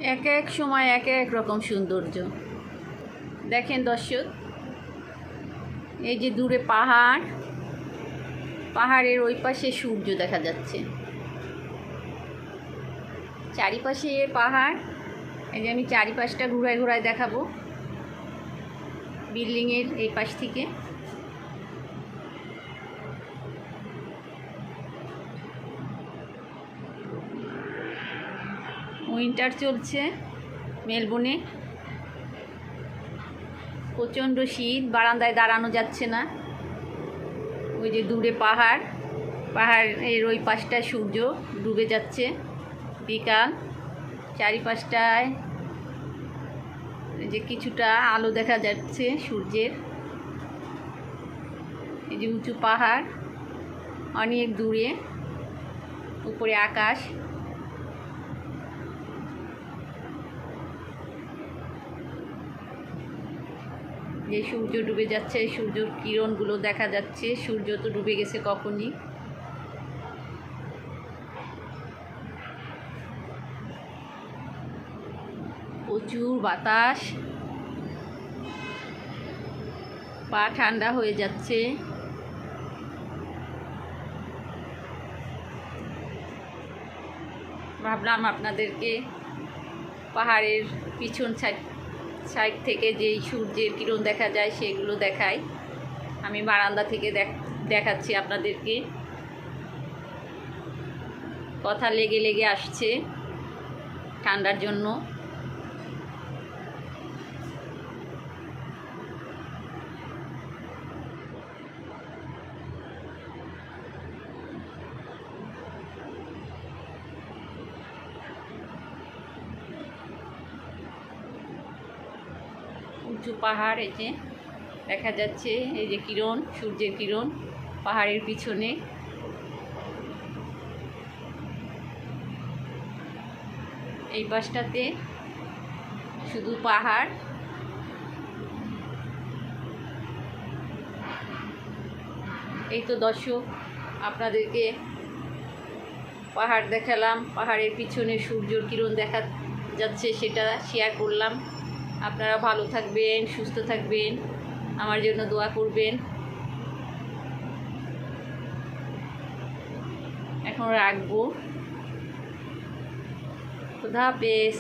এক এক সময় এক এক রকম সৌন্দর্য। দেখেন দর্শক, এই যে দূরে পাহাড়, পাহাড়ের ওই পাশে সূর্য দেখা যাচ্ছে, চারিপাশে পাহাড়। এই যে আমি চারিপাশটা ঘুরায় ঘুরায় দেখাবো বিল্ডিংয়ের এই পাশ থেকে। উইন্টার চলছে মেলবোর্নে, প্রচণ্ড শীত, বারান্দায় দাঁড়ানো যাচ্ছে না। ওই যে দূরে পাহাড়, পাহাড়ের ওই পাশটায় সূর্য ডুবে যাচ্ছে, বিকাল। চারিপাশটায় যে কিছুটা আলো দেখা যাচ্ছে সূর্যের। এই যে উঁচু পাহাড় অনেক দূরে, উপরে আকাশ। যে সূর্য ডুবে যাচ্ছে, সূর্যর কিরণগুলো দেখা যাচ্ছে। সূর্য তো ডুবে গেছে কখনই। প্রচুর বাতাস, পা ঠান্ডা হয়ে যাচ্ছে। ভাবলাম আপনাদেরকে পাহাড়ের পিছন সাইড থেকে যেই সূর্যের কিরণ দেখা যায় সেগুলো দেখাই। আমি বারান্দা থেকে দেখাচ্ছি আপনাদেরকে। কথা লেগে লেগে আসছে ঠান্ডার জন্য। উঁচু পাহাড়, এই যে দেখা যাচ্ছে, এই যে কিরণ, সূর্যের কিরণ পাহাড়ের পিছনে। এই পাশটাতে শুধু পাহাড়। এই তো দর্শক, আপনাদেরকে পাহাড় দেখালাম, পাহাড়ের পিছনে সূর্যের কিরণ দেখা যাচ্ছে সেটা শেয়ার করলাম। আপনারা ভালো থাকবেন, সুস্থ থাকবেন, আমার জন্য দোয়া করবেন। এখন রাখবো। খুদা হাফেজ।